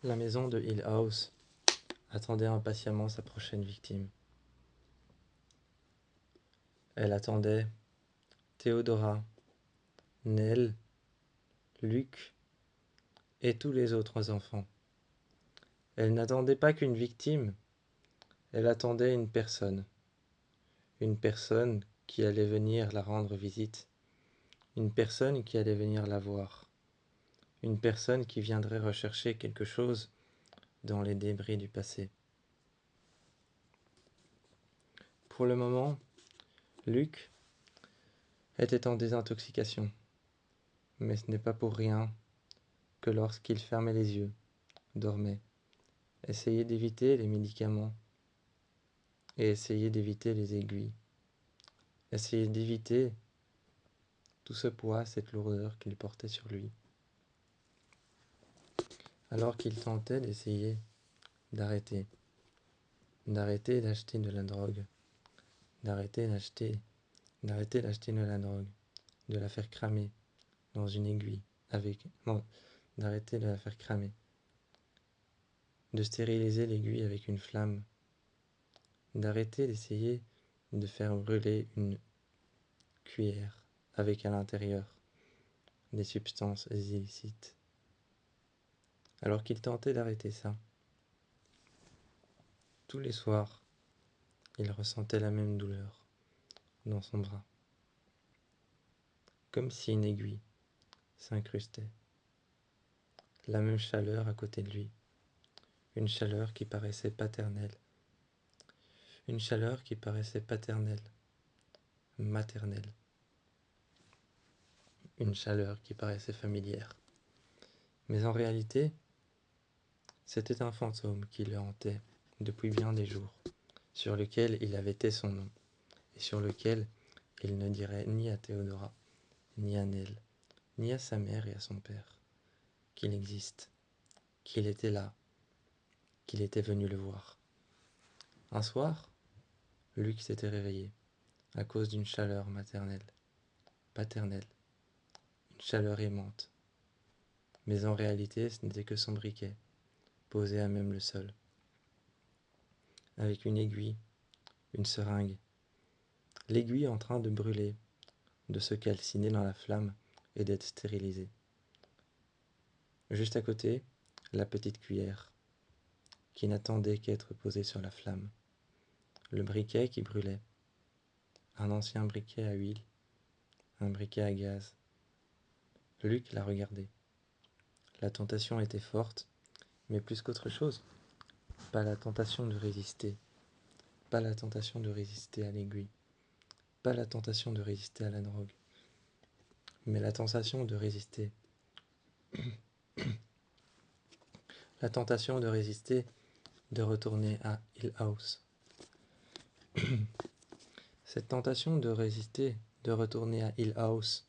La maison de Hill House attendait impatiemment sa prochaine victime. Elle attendait Théodora, Nell, Luc et tous les autres enfants. Elle n'attendait pas qu'une victime, elle attendait une personne qui allait venir la rendre visite, une personne qui allait venir la voir, une personne qui viendrait rechercher quelque chose dans les débris du passé. Pour le moment, Luc était en désintoxication, mais ce n'est pas pour rien que lorsqu'il fermait les yeux, dormait, essayait d'éviter les médicaments et essayait d'éviter les aiguilles, essayait d'éviter tout ce poids, cette lourdeur qu'il portait sur lui. Alors qu'il tentait d'essayer d'arrêter d'acheter de la drogue, d'arrêter d'acheter de la drogue, de la faire cramer dans une aiguille d'arrêter de la faire cramer, de stériliser l'aiguille avec une flamme, d'arrêter d'essayer de faire brûler une cuillère avec à l'intérieur des substances illicites. Alors qu'il tentait d'arrêter ça, tous les soirs, il ressentait la même douleur dans son bras, comme si une aiguille s'incrustait, la même chaleur à côté de lui, une chaleur qui paraissait paternelle, maternelle, une chaleur qui paraissait familière. Mais en réalité, c'était un fantôme qui le hantait depuis bien des jours, sur lequel il avait été son nom, et sur lequel il ne dirait ni à Théodora, ni à Nell, ni à sa mère et à son père, qu'il existe, qu'il était là, qu'il était venu le voir. Un soir, Luc s'était réveillé, à cause d'une chaleur paternelle, une chaleur aimante. Mais en réalité, ce n'était que son briquet, posé à même le sol, avec une aiguille, une seringue, l'aiguille en train de brûler, de se calciner dans la flamme et d'être stérilisée. Juste à côté, la petite cuillère, qui n'attendait qu'à être posée sur la flamme, le briquet qui brûlait, un ancien briquet à huile, un briquet à gaz. Luc la regardait. La tentation était forte, mais plus qu'autre chose, pas la tentation de résister, pas la tentation de résister à l'aiguille, pas la tentation de résister à la drogue, mais la tentation de résister. La tentation de résister, de retourner à Hill House. Cette tentation de résister, de retourner à Hill House,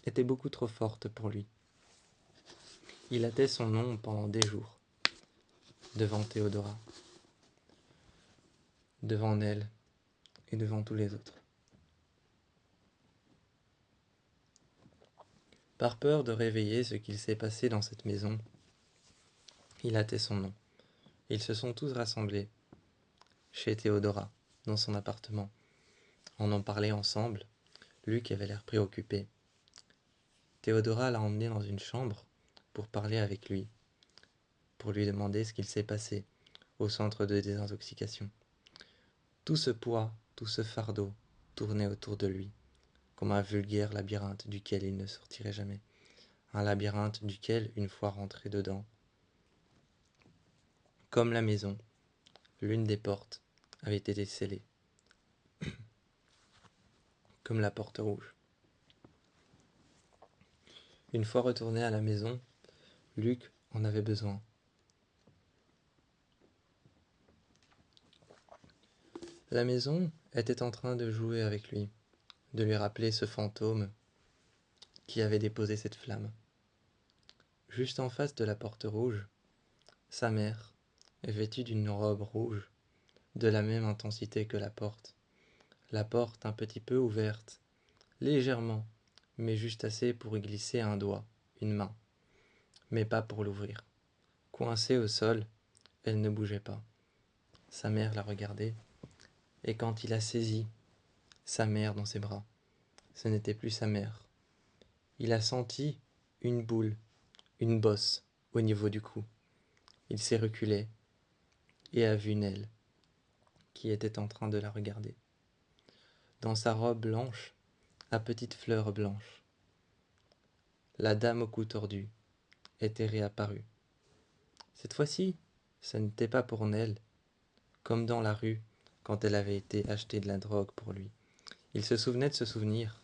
était beaucoup trop forte pour lui. Il hâtait son nom pendant des jours, devant Théodora, devant Nell et devant tous les autres. Par peur de réveiller ce qu'il s'est passé dans cette maison, il hâtait son nom. Ils se sont tous rassemblés chez Théodora, dans son appartement. En parlait ensemble. Luc avait l'air préoccupé. Théodora l'a emmené dans une chambre pour parler avec lui, pour lui demander ce qu'il s'est passé au centre de désintoxication. Tout ce poids, tout ce fardeau tournait autour de lui, comme un vulgaire labyrinthe duquel il ne sortirait jamais. Un labyrinthe duquel, une fois rentré dedans, comme la maison, l'une des portes avait été scellée, comme la porte rouge. Une fois retourné à la maison, Luc en avait besoin. La maison était en train de jouer avec lui, de lui rappeler ce fantôme qui avait déposé cette flamme. Juste en face de la porte rouge, sa mère, vêtue d'une robe rouge, de la même intensité que la porte un petit peu ouverte, légèrement, mais juste assez pour y glisser un doigt, une main, mais pas pour l'ouvrir. Coincée au sol, elle ne bougeait pas. Sa mère la regardait, et quand il a saisi sa mère dans ses bras, ce n'était plus sa mère. Il a senti une boule, une bosse au niveau du cou. Il s'est reculé et a vu Nell, qui était en train de la regarder. Dans sa robe blanche, à petites fleurs blanches, la dame au cou tordu était réapparue. Cette fois-ci, ce n'était pas pour Nell, comme dans la rue, quand elle avait été acheter de la drogue pour lui. Il se souvenait de ce souvenir,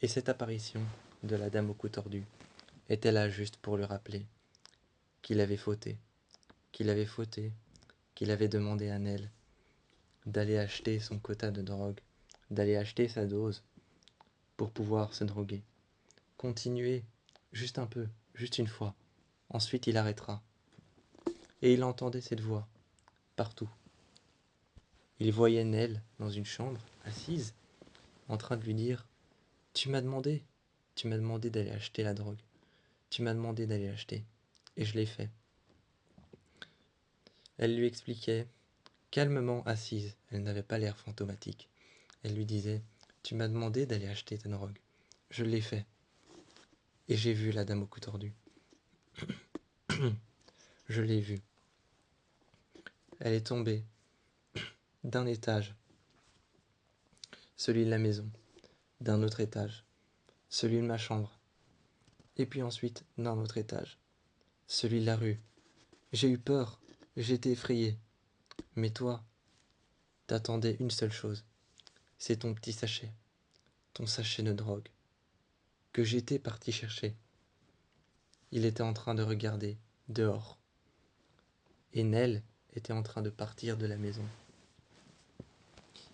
et cette apparition de la dame au cou tordu était là juste pour lui rappeler qu'il avait fauté, qu'il avait fauté, qu'il avait demandé à Nell d'aller acheter son quota de drogue, d'aller acheter sa dose pour pouvoir se droguer. Continuer, juste un peu, juste une fois. Ensuite il arrêtera. Et il entendait cette voix, partout. Il voyait Nell dans une chambre, assise, en train de lui dire « Tu m'as demandé d'aller acheter la drogue. Tu m'as demandé d'aller acheter. Et je l'ai fait. » Elle lui expliquait, calmement assise, elle n'avait pas l'air fantomatique. Elle lui disait « Tu m'as demandé d'aller acheter ta drogue. Je l'ai fait. Et j'ai vu la dame au cou tordu. Je l'ai vue. Elle est tombée d'un étage, celui de la maison, d'un autre étage, celui de ma chambre, et puis ensuite d'un autre étage, celui de la rue. J'ai eu peur, j'ai été effrayé. Mais toi, t'attendais une seule chose, c'est ton petit sachet, ton sachet de drogue, que j'étais parti chercher. » Il était en train de regarder dehors, et Nell était en train de partir de la maison.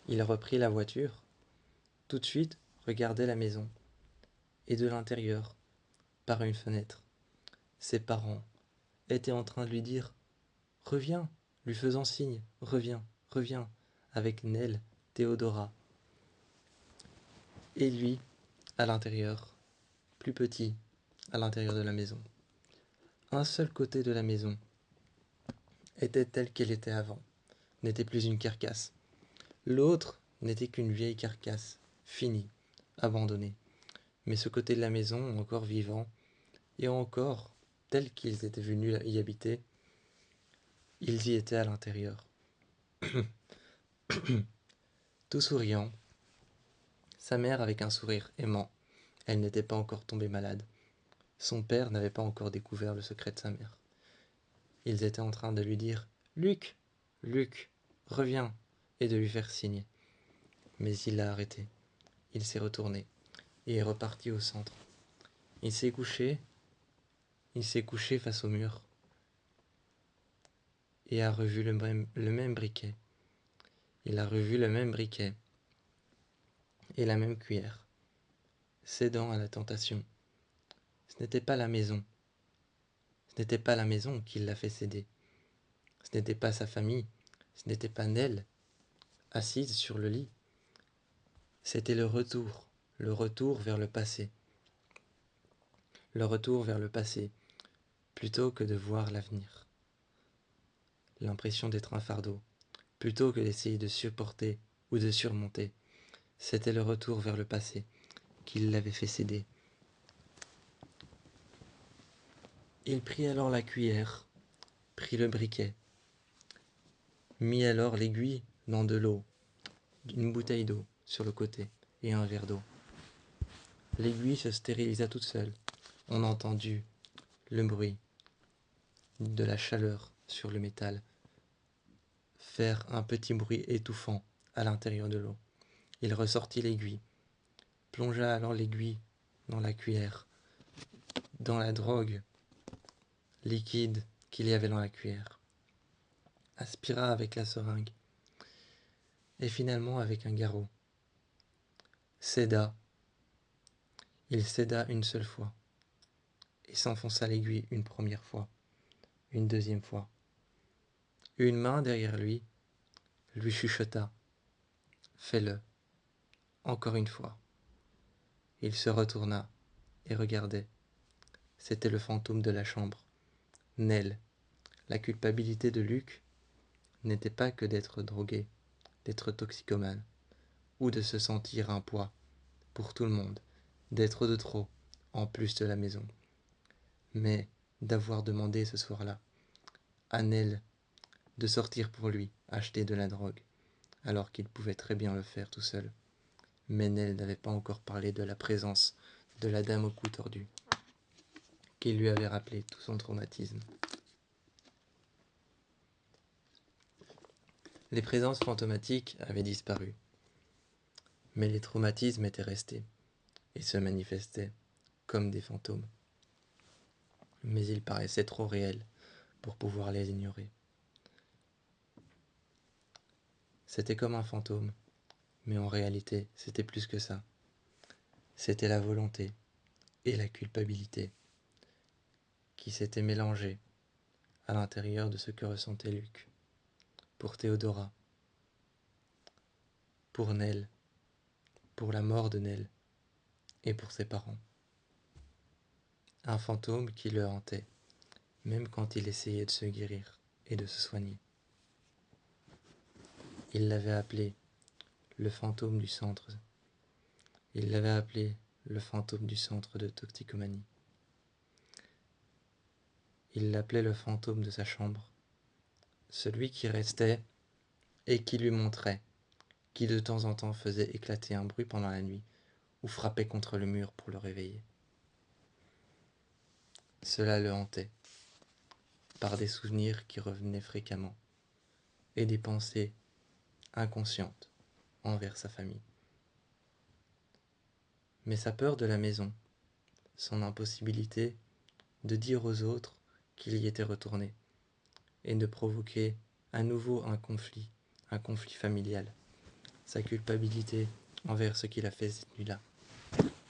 Il reprit la voiture, tout de suite regardait la maison, et de l'intérieur, par une fenêtre, ses parents étaient en train de lui dire « Reviens !» lui faisant signe « Reviens, reviens !» avec Nell, Théodora. Et lui, à l'intérieur, plus petit, à l'intérieur de la maison. Un seul côté de la maison était telle qu'elle était avant, n'était plus une carcasse. L'autre n'était qu'une vieille carcasse, finie, abandonnée. Mais ce côté de la maison, encore vivant, et encore tel qu'ils étaient venus y habiter, ils y étaient à l'intérieur. Tout souriant, sa mère avec un sourire aimant, elle n'était pas encore tombée malade. Son père n'avait pas encore découvert le secret de sa mère. Ils étaient en train de lui dire « Luc, Luc, reviens !» et de lui faire signe. Mais il l'a arrêté. Il s'est retourné et est reparti au centre. Il s'est couché face au mur et a revu le même briquet. Il a revu le même briquet et la même cuillère, cédant à la tentation. Ce n'était pas la maison. Ce n'était pas la maison qui l'a fait céder. Ce n'était pas sa famille. Ce n'était pas Nell, assise sur le lit. C'était le retour vers le passé. Le retour vers le passé, plutôt que de voir l'avenir. L'impression d'être un fardeau, plutôt que d'essayer de supporter ou de surmonter. C'était le retour vers le passé qui l'avait fait céder. Il prit alors la cuillère, prit le briquet, mit alors l'aiguille dans de l'eau, une bouteille d'eau sur le côté et un verre d'eau. L'aiguille se stérilisa toute seule. On a entendu le bruit de la chaleur sur le métal faire un petit bruit étouffant à l'intérieur de l'eau. Il ressortit l'aiguille, plongea alors l'aiguille dans la cuillère, dans la drogue liquide qu'il y avait dans la cuillère, aspira avec la seringue, et finalement avec un garrot, céda. Il céda une seule fois, et s'enfonça l'aiguille une première fois, une deuxième fois. Une main derrière lui chuchota « Fais-le, encore une fois ». Il se retourna et regardait. C'était le fantôme de la chambre, Nell, La culpabilité de Luc n'était pas que d'être drogué, d'être toxicomane, ou de se sentir un poids pour tout le monde, d'être de trop, en plus de la maison, mais d'avoir demandé ce soir-là à Nell de sortir pour lui, acheter de la drogue, alors qu'il pouvait très bien le faire tout seul. Mais Nell n'avait pas encore parlé de la présence de la dame au cou tordu, qui lui avait rappelé tout son traumatisme. Les présences fantomatiques avaient disparu, mais les traumatismes étaient restés et se manifestaient comme des fantômes. Mais ils paraissaient trop réels pour pouvoir les ignorer. C'était comme un fantôme, mais en réalité, c'était plus que ça. C'était la volonté et la culpabilité qui s'étaient mélangées à l'intérieur de ce que ressentait Luc, pour Théodora, pour Nell, pour la mort de Nell et pour ses parents. Un fantôme qui le hantait, même quand il essayait de se guérir et de se soigner. Il l'avait appelé le fantôme du centre. Il l'avait appelé le fantôme du centre de toxicomanie. Il l'appelait le fantôme de sa chambre, celui qui restait et qui lui montrait, qui de temps en temps faisait éclater un bruit pendant la nuit ou frappait contre le mur pour le réveiller. Cela le hantait, par des souvenirs qui revenaient fréquemment et des pensées inconscientes envers sa famille. Mais sa peur de la maison, son impossibilité de dire aux autres qu'il y était retourné et de provoquer à nouveau un conflit familial, sa culpabilité envers ce qu'il a fait cette nuit-là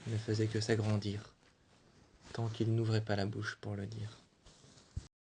ne faisait que s'agrandir tant qu'il n'ouvrait pas la bouche pour le dire.